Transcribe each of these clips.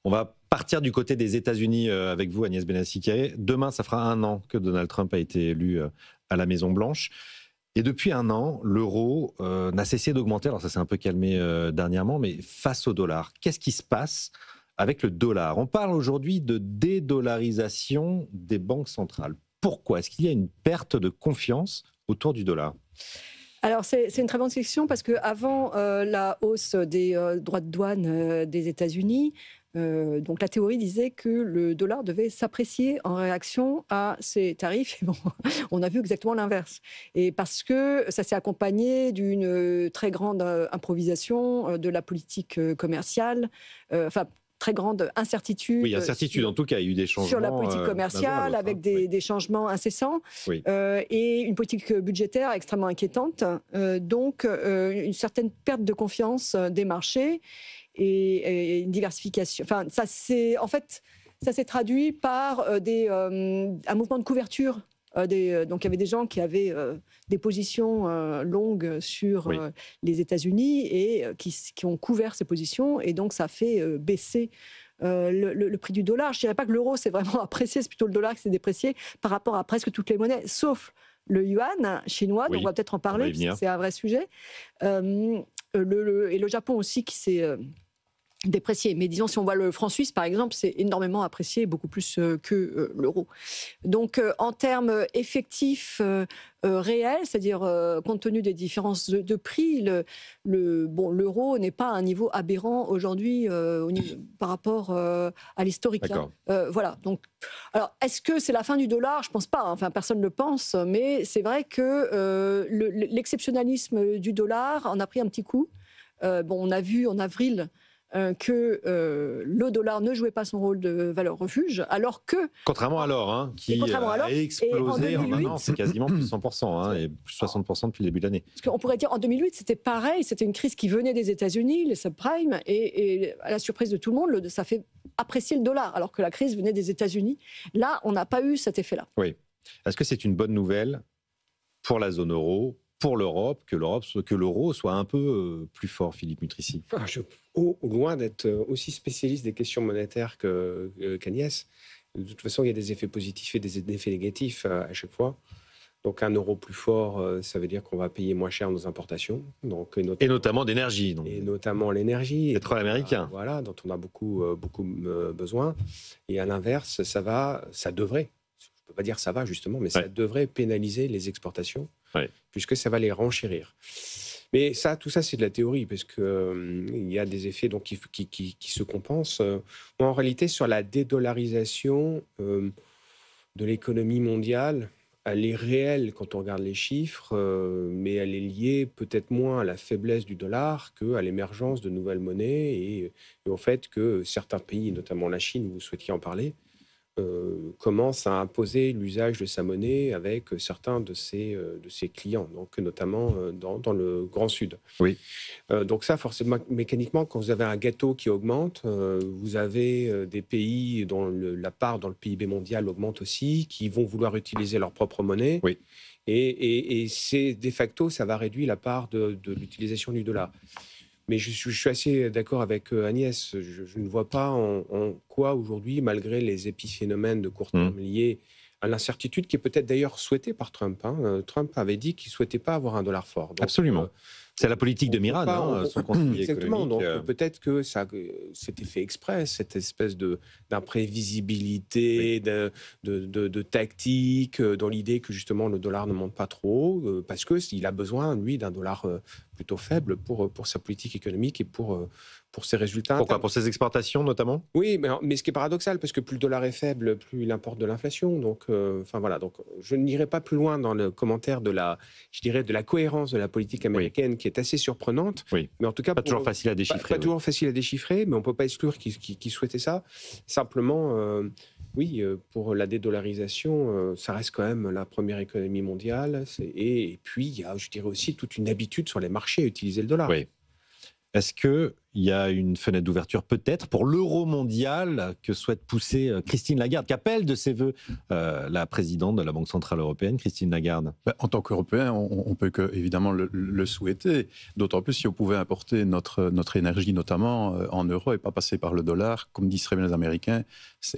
On va partir du côté des États-Unis avec vous, Agnès Benassi-Kéré. Demain, ça fera 1 an que Donald Trump a été élu à la Maison-Blanche. Et depuis 1 an, l'euro n'a cessé d'augmenter. Alors ça s'est un peu calmé dernièrement, mais face au dollar, qu'est-ce qui se passe avec le dollar? On parle aujourd'hui de dédollarisation des banques centrales. Pourquoi? Est-ce qu'il y a une perte de confiance autour du dollar? Alors, c'est une très bonne question parce qu'avant la hausse des droits de douane des États-Unis, donc la théorie disait que le dollar devait s'apprécier en réaction à ces tarifs. Et bon, on a vu exactement l'inverse. Et parce que ça s'est accompagné d'une très grande improvisation de la politique commerciale, enfin, très grande incertitude. Oui, incertitude. En tout cas, il y a eu des changements. Sur la politique commerciale, avec des changements incessants, oui. Et une politique budgétaire extrêmement inquiétante. Donc, une certaine perte de confiance des marchés et une diversification. Enfin, ça s'est traduit par un mouvement de couverture. Donc, il y avait des gens qui avaient des positions longues sur les États-Unis et qui ont couvert ces positions. Et donc, ça a fait baisser le prix du dollar. Je ne dirais pas que l'euro s'est vraiment apprécié, c'est plutôt le dollar qui s'est déprécié par rapport à presque toutes les monnaies, sauf le yuan chinois, donc on va peut-être en parler, parce que c'est un vrai sujet. Et le Japon aussi qui s'est déprécié. Mais disons, si on voit le franc suisse, par exemple, c'est énormément apprécié, beaucoup plus que l'euro. Donc, en termes effectifs réels, c'est-à-dire compte tenu des différences de prix, l'euro n'est pas à un niveau aberrant aujourd'hui par rapport à l'historique. Voilà. Donc, alors, est-ce que c'est la fin du dollar? Je ne pense pas. Enfin, personne ne le pense. Mais c'est vrai que l'exceptionnalisme du dollar en a pris un petit coup. On a vu en avril que le dollar ne jouait pas son rôle de valeur refuge, alors que... Contrairement à l'or, qui a explosé en 1 an, c'est quasiment plus 100%, et plus 60% depuis le début de l'année. Parce qu'on pourrait dire, en 2008, c'était pareil, c'était une crise qui venait des États-Unis, les subprimes, et à la surprise de tout le monde, ça fait apprécier le dollar, alors que la crise venait des États-Unis. Là, on n'a pas eu cet effet-là. Oui. Est-ce que c'est une bonne nouvelle pour la zone euro, pour l'Europe, que l'euro soit un peu plus fort, Philippe Mutrici? Loin d'être aussi spécialiste des questions monétaires qu'Agnès. De toute façon, il y a des effets positifs et des effets négatifs à chaque fois. Donc, un euro plus fort, ça veut dire qu'on va payer moins cher nos importations. Donc, et notamment d'énergie. Et notamment l'énergie. Pétrole américain. Voilà, dont on a beaucoup besoin. Et à l'inverse, ça devrait, je ne peux pas dire ça va justement, mais ça devrait pénaliser les exportations, puisque ça va les renchérir. Mais tout ça, c'est de la théorie, parce qu'il y a des effets donc, qui se compensent. En réalité, sur la dédollarisation de l'économie mondiale, elle est réelle quand on regarde les chiffres, mais elle est liée peut-être moins à la faiblesse du dollar qu'à l'émergence de nouvelles monnaies et au fait que certains pays, notamment la Chine, vous souhaitiez en parler, commence à imposer l'usage de sa monnaie avec certains de ses clients, donc notamment dans le Grand Sud. Oui. Donc ça, forcément, mécaniquement, quand vous avez un gâteau qui augmente, vous avez des pays dont la part dans le PIB mondial augmente aussi, qui vont vouloir utiliser leur propre monnaie. Oui. Et c'est, de facto, ça va réduire la part de l'utilisation du dollar. Mais je suis assez d'accord avec Agnès. Je ne vois pas en quoi aujourd'hui, malgré les épiphénomènes de court terme liés à l'incertitude, qui est peut-être d'ailleurs souhaitée par Trump. Trump avait dit qu'il ne souhaitait pas avoir un dollar fort. Donc, absolument. C'est la politique de Miran, son conseiller exactement. économique. Donc peut-être que c'était fait exprès, cette espèce d'imprévisibilité, de tactique, dans l'idée que justement le dollar ne monte pas trop, parce qu'il a besoin, lui, d'un dollar plutôt faible pour sa politique économique et pour ses résultats. Pourquoi? Pour ses exportations notamment? Oui, mais ce qui est paradoxal, parce que plus le dollar est faible, plus il importe de l'inflation. Donc, voilà. Donc, je n'irai pas plus loin dans le commentaire de la cohérence de la politique américaine, qui est assez surprenante. Oui. Mais en tout cas, pas toujours facile à déchiffrer. Pas toujours facile à déchiffrer, mais on ne peut pas exclure qu'ils souhaitaient ça. Simplement, pour la dédollarisation, ça reste quand même la première économie mondiale. Et puis, il y a, je dirais aussi, toute une habitude sur les marchés à utiliser le dollar. Oui. Est-ce qu'il y a une fenêtre d'ouverture peut-être pour l'euro mondial que souhaite pousser Christine Lagarde, qu'appelle de ses voeux la présidente de la Banque Centrale Européenne, Christine Lagarde? En tant qu'Européens, on peut évidemment le souhaiter, d'autant plus si on pouvait importer notre énergie notamment en euros et pas passer par le dollar, comme disent très bien les Américains,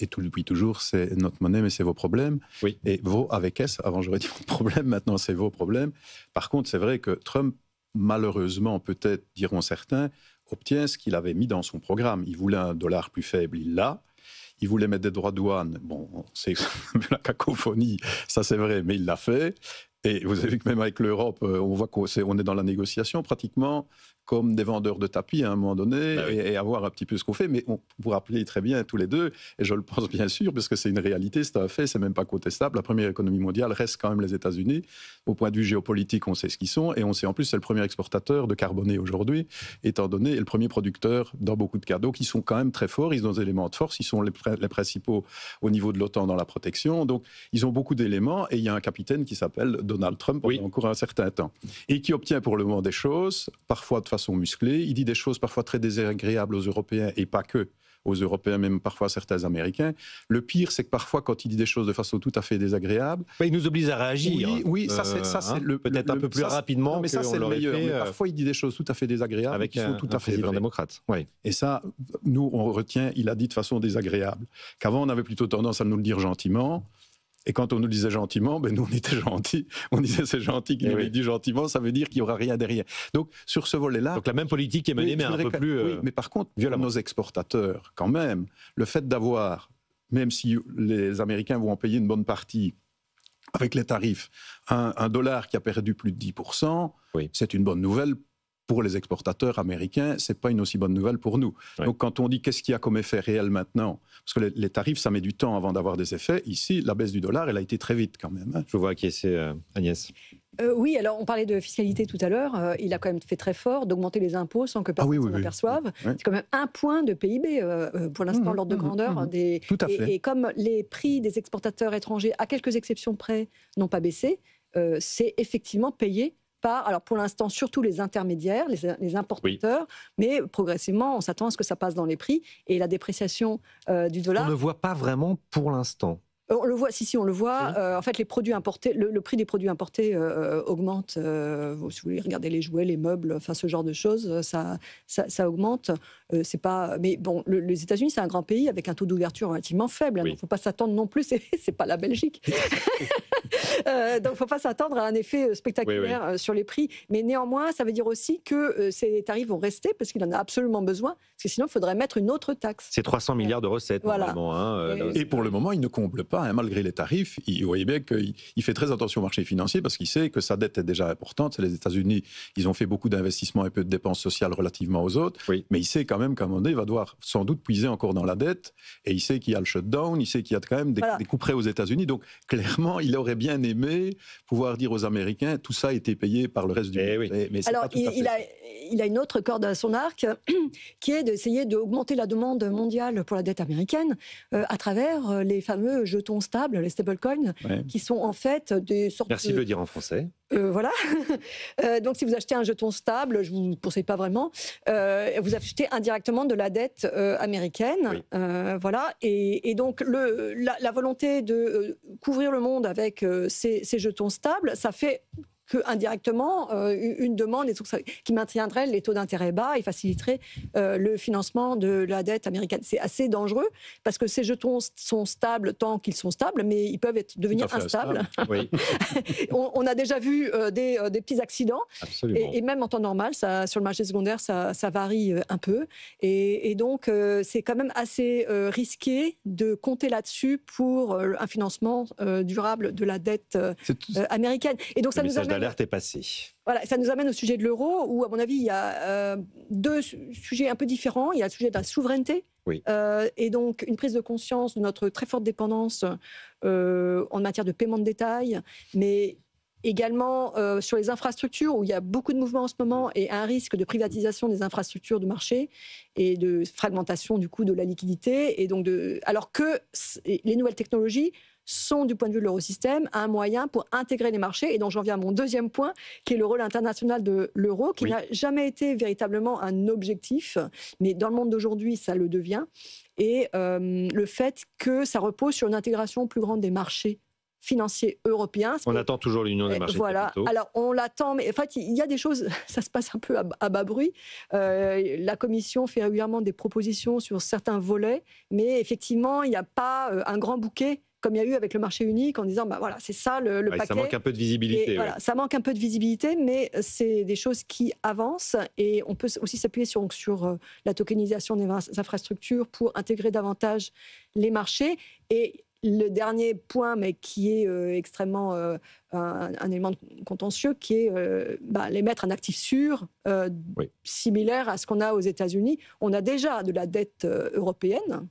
et depuis toujours, c'est notre monnaie, mais c'est vos problèmes. Oui. Et vos avec S, avant j'aurais dit vos problèmes, maintenant c'est vos problèmes. Par contre, c'est vrai que Trump, malheureusement, peut-être, diront certains, obtient ce qu'il avait mis dans son programme. Il voulait un dollar plus faible, il l'a. Il voulait mettre des droits de douane. Bon, c'est la cacophonie, ça c'est vrai, mais il l'a fait. Et vous avez vu que même avec l'Europe, on voit qu'on est dans la négociation pratiquement comme des vendeurs de tapis à un moment donné, bah oui. et à voir un petit peu ce qu'on fait. Mais on vous rappelez très bien tous les deux, et je le pense bien sûr, parce que c'est une réalité, c'est un fait, c'est même pas contestable. La première économie mondiale reste quand même les États-Unis. Au point de vue géopolitique, on sait ce qu'ils sont, et on sait en plus c'est le premier exportateur de carboné aujourd'hui, étant donné, et le premier producteur dans beaucoup de cas. Donc ils sont quand même très forts, ils ont des éléments de force, ils sont les principaux au niveau de l'OTAN dans la protection. Donc ils ont beaucoup d'éléments, et il y a un capitaine qui s'appelle Donald Trump pendant encore un certain temps, et qui obtient pour le moment des choses, parfois de façon musclée. Il dit des choses parfois très désagréables aux Européens, et pas que aux Européens, même parfois à certains Américains. Le pire, c'est que parfois, quand il dit des choses de façon tout à fait désagréable... Il nous oblige à réagir. Oui, ça c'est peut-être un peu plus rapidement mais ça, c'est le meilleur. Mais parfois, il dit des choses tout à fait désagréables avec qui sont tout à fait président vraies. démocrate. Oui. Et ça, nous, on retient, il a dit de façon désagréable. Qu'avant, on avait plutôt tendance à nous le dire gentiment. Et quand on nous disait gentiment, nous, on était gentils. On disait c'est gentil qu'il nous l'ait dit gentiment, ça veut dire qu'il n'y aura rien derrière. Donc, sur ce volet-là... Donc, la même politique est menée, mais un peu plus oui, mais par contre, pour nos exportateurs, quand même, le fait d'avoir, même si les Américains vont en payer une bonne partie, avec les tarifs, un dollar qui a perdu plus de 10%, c'est une bonne nouvelle pour les exportateurs américains, ce n'est pas une aussi bonne nouvelle pour nous. Ouais. Donc quand on dit qu'est-ce qu'il y a comme effet réel maintenant, parce que les tarifs, ça met du temps avant d'avoir des effets, ici, la baisse du dollar, elle a été très vite quand même. Je vous vois acquiescer, Agnès. Oui, alors on parlait de fiscalité tout à l'heure, il a quand même fait très fort d'augmenter les impôts sans que personne s'en aperçoive. Oui. C'est quand même 1 point de PIB pour l'instant, l'ordre de grandeur. Tout à fait. Et comme les prix des exportateurs étrangers, à quelques exceptions près, n'ont pas baissé, c'est effectivement payé par, alors pour l'instant, surtout les intermédiaires, les importateurs, mais progressivement, on s'attend à ce que ça passe dans les prix. Et la dépréciation du dollar... On ne voit pas vraiment pour l'instant. On le voit, si, on le voit. Oui. En fait, les produits importés, le prix des produits importés augmente. Si vous voulez regarder les jouets, les meubles, enfin ce genre de choses, ça augmente. C'est pas. Mais bon, les États-Unis, c'est un grand pays avec un taux d'ouverture relativement faible. Il ne faut pas s'attendre non plus. C'est pas la Belgique. Donc, il ne faut pas s'attendre à un effet spectaculaire sur les prix. Mais néanmoins, ça veut dire aussi que ces tarifs vont rester parce qu'il en a absolument besoin. Parce que sinon, il faudrait mettre une autre taxe. C'est 300 milliards de recettes, normalement. Et pour le moment, il ne comble pas. Malgré les tarifs, vous voyez bien qu'il fait très attention au marché financier parce qu'il sait que sa dette est déjà importante. C'est les États-Unis, ils ont fait beaucoup d'investissements et peu de dépenses sociales relativement aux autres. Mais il sait quand même qu'à un moment donné, il va devoir sans doute puiser encore dans la dette. Et il sait qu'il y a le shutdown, il sait qu'il y a quand même des coups près aux États-Unis. Donc clairement, il aurait bien aimé pouvoir dire aux Américains tout ça a été payé par le reste du monde. Mais c'est pas tout à fait il a une autre corde à son arc qui est d'essayer d'augmenter la demande mondiale pour la dette américaine à travers les fameux jetons stables, les stablecoins, qui sont en fait des sortes Merci de le dire en français. Voilà. Donc, si vous achetez un jeton stable, je ne vous le conseille pas vraiment, vous achetez indirectement de la dette américaine. Voilà. Et donc, la volonté de couvrir le monde avec ces jetons stables, ça fait que indirectement une demande qui maintiendrait les taux d'intérêt bas et faciliterait le financement de la dette américaine. C'est assez dangereux parce que ces jetons sont stables tant qu'ils sont stables, mais ils peuvent devenir instables. Oui. on a déjà vu des petits accidents. Et même en temps normal, sur le marché secondaire, ça varie un peu. Et donc, c'est quand même assez risqué de compter là-dessus pour un financement durable de la dette américaine. Et donc, ça nous amène... L'alerte est passée. Voilà, ça nous amène au sujet de l'euro, où, à mon avis, il y a 2 sujets un peu différents. Il y a le sujet de la souveraineté, et donc une prise de conscience de notre très forte dépendance en matière de paiement de détail, mais également sur les infrastructures, où il y a beaucoup de mouvements en ce moment et un risque de privatisation des infrastructures de marché et de fragmentation du coup de la liquidité. Et donc alors que les nouvelles technologies sont, du point de vue de l'eurosystème, un moyen pour intégrer les marchés. Et donc j'en viens à mon deuxième point, qui est le rôle international de l'euro, qui n'a jamais été véritablement un objectif, mais dans le monde d'aujourd'hui, ça le devient. Et le fait que ça repose sur une intégration plus grande des marchés financiers européens. On attend toujours l'union des marchés de capitaux. Alors on l'attend, mais en fait il y a des choses, ça se passe un peu à bas bruit. La Commission fait régulièrement des propositions sur certains volets, mais effectivement il n'y a pas un grand bouquet comme il y a eu avec le marché unique, en disant bah voilà, c'est ça le paquet. Ça manque un peu de visibilité. Voilà, ça manque un peu de visibilité, mais c'est des choses qui avancent et on peut aussi s'appuyer sur la tokenisation des infrastructures pour intégrer davantage les marchés. Et le dernier point, mais qui est extrêmement un élément contentieux, qui est les mettre en actif sûr, similaire à ce qu'on a aux États-Unis. On a déjà de la dette européenne.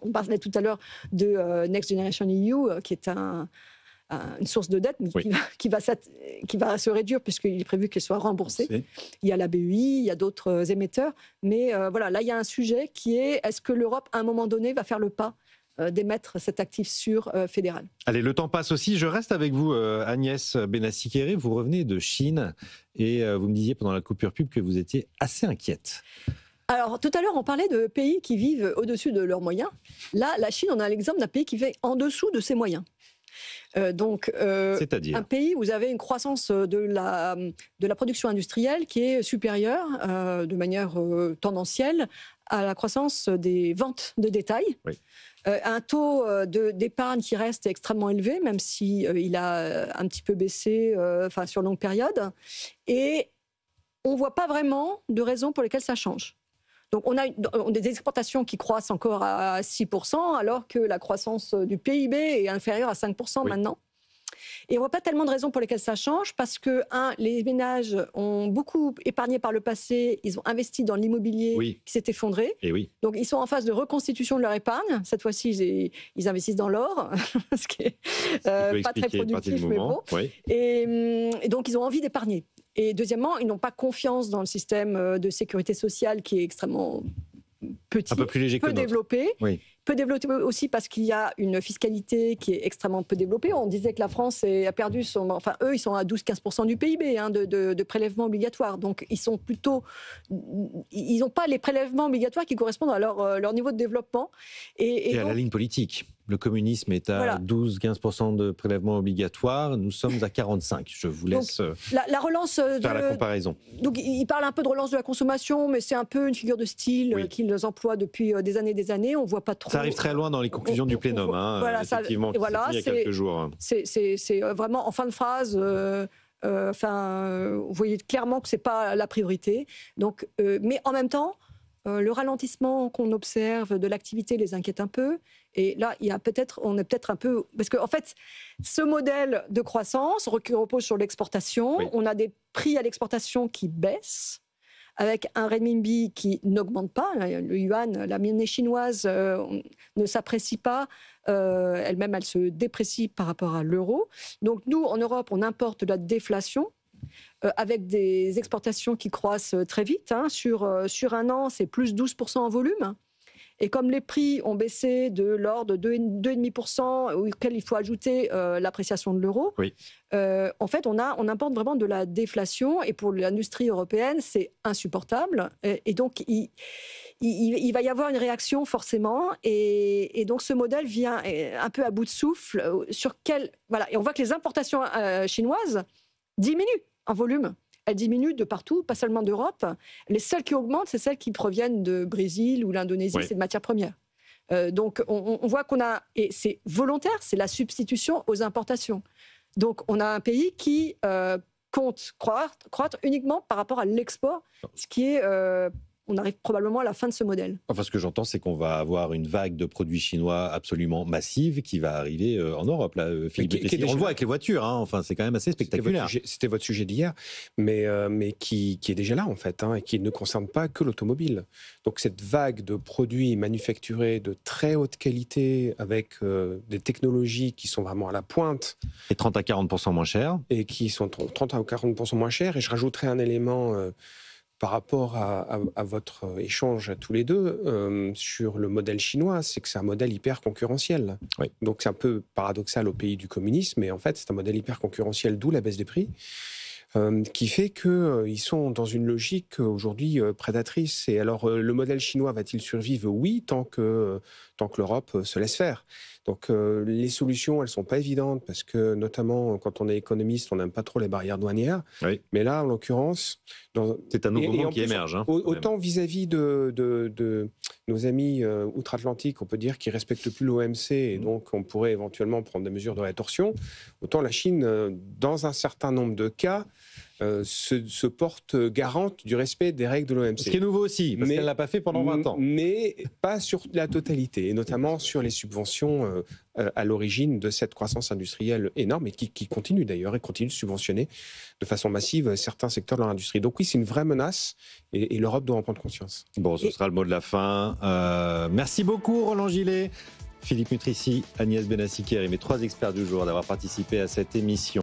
On parlait tout à l'heure de Next Generation EU, qui est une source de dette, mais qui va se réduire puisqu'il est prévu qu'elle soit remboursée. Il y a la BEI, il y a d'autres émetteurs. Mais voilà, là, il y a un sujet qui est, est-ce que l'Europe, à un moment donné, va faire le pas d'émettre cet actif sûr fédéral. Allez, le temps passe aussi. Je reste avec vous, Agnès Benassi-Kéré. Vous revenez de Chine et vous me disiez pendant la coupure pub que vous étiez assez inquiète. Alors, tout à l'heure, on parlait de pays qui vivent au-dessus de leurs moyens. Là, la Chine, on a l'exemple d'un pays qui vit en dessous de ses moyens. C'est-à-dire un pays où vous avez une croissance de la production industrielle qui est supérieure de manière tendancielle à la croissance des ventes de détail. Oui. Un taux d'épargne qui reste extrêmement élevé, même s'il a un petit peu baissé sur longue période. Et on ne voit pas vraiment de raisons pour lesquelles ça change. Donc on a des exportations qui croissent encore à 6%, alors que la croissance du PIB est inférieure à 5% maintenant. Et on ne voit pas tellement de raisons pour lesquelles ça change, parce que, les ménages ont beaucoup épargné par le passé, ils ont investi dans l'immobilier qui s'est effondré. Donc ils sont en phase de reconstitution de leur épargne. Cette fois-ci, ils investissent dans l'or, ce qui n'est pas très productif, mais bon. Et donc ils ont envie d'épargner. Et deuxièmement, ils n'ont pas confiance dans le système de sécurité sociale qui est extrêmement petit, un peu plus léger peu développé. Peu développé aussi parce qu'il y a une fiscalité qui est extrêmement peu développée. On disait que la France a perdu eux, ils sont à 12-15% du PIB de prélèvements obligatoires. Donc, ils n'ont pas les prélèvements obligatoires qui correspondent à leur niveau de développement. Et donc, à la ligne politique. Le communisme est à 12-15% de prélèvements obligatoires. Nous sommes à 45%. Je vous laisse la relance faire la comparaison. Donc, ils parlent un peu de relance de la consommation, mais c'est un peu une figure de style qu'ils emploient depuis des années et des années. On ne voit pas trop. Ça arrive très loin dans les conclusions du plénum, effectivement, qui s'est tenu il y a quelques jours. C'est vraiment en fin de phrase. Vous voyez clairement que ce n'est pas la priorité. Donc, mais en même temps, le ralentissement qu'on observe de l'activité les inquiète un peu. Et là, on est peut-être un peu... Parce qu'en fait, ce modèle de croissance qui repose sur l'exportation, on a des prix à l'exportation qui baissent, avec un renminbi qui n'augmente pas. Le yuan, la monnaie chinoise, ne s'apprécie pas. Elle-même, elle se déprécie par rapport à l'euro. Donc nous, en Europe, on importe de la déflation, avec des exportations qui croissent très vite. Sur un an, c'est plus 12% en volume. Et comme les prix ont baissé de l'ordre de 2,5%, auquel il faut ajouter l'appréciation de l'euro, en fait, on importe vraiment de la déflation. Et pour l'industrie européenne, c'est insupportable. Et donc, il va y avoir une réaction forcément. Et donc, ce modèle vient un peu à bout de souffle. Et on voit que les importations chinoises diminuent en volume. Elles diminuent de partout, pas seulement d'Europe. Les seules qui augmentent, c'est celles qui proviennent de Brésil ou l'Indonésie, c'est de matières premières. Donc, on voit qu'on a... Et c'est volontaire, c'est la substitution aux importations. Donc, on a un pays qui compte croître uniquement par rapport à l'export, ce qui est on arrive probablement à la fin de ce modèle. Enfin, ce que j'entends, c'est qu'on va avoir une vague de produits chinois absolument massive qui va arriver en Europe. Là, Philippe, on le voit avec les voitures. Hein. Enfin, c'est quand même assez spectaculaire. C'était votre sujet d'hier, mais qui est déjà là en fait, et qui ne concerne pas que l'automobile. Donc cette vague de produits manufacturés de très haute qualité avec des technologies qui sont vraiment à la pointe. Et 30 à 40% moins chères. Et qui sont 30 à 40% moins chères. Et je rajouterai un élément par rapport à votre échange à tous les deux sur le modèle chinois, c'est que c'est un modèle hyper concurrentiel. Oui. Donc c'est un peu paradoxal au pays du communisme, mais en fait c'est un modèle hyper concurrentiel, d'où la baisse des prix, qui fait qu'ils sont dans une logique aujourd'hui prédatrice. Et alors le modèle chinois va-t-il survivre? Oui, tant que l'Europe se laisse faire. Donc les solutions, elles ne sont pas évidentes parce que notamment quand on est économiste, on n'aime pas trop les barrières douanières. Oui. Mais là, en l'occurrence... c'est un nouveau monde qui émerge. Hein, autant vis-à-vis de nos amis outre-Atlantique, on peut dire qu'ils ne respectent plus l'OMC et donc on pourrait éventuellement prendre des mesures de rétorsion, autant la Chine, dans un certain nombre de cas, se porte garante du respect des règles de l'OMC. Ce qui est nouveau aussi, parce qu'elle ne l'a pas fait pendant 20 ans. Mais pas sur la totalité, et notamment sur les subventions à l'origine de cette croissance industrielle énorme, et qui continue d'ailleurs, et continue de subventionner de façon massive certains secteurs de leur industrie. Donc oui, c'est une vraie menace, et l'Europe doit en prendre conscience. Bon, ce sera le mot de la fin. Merci beaucoup Roland Gillet, Philippe Mutrici, Agnès Benassi-Kéré, mes 3 experts du jour, d'avoir participé à cette émission.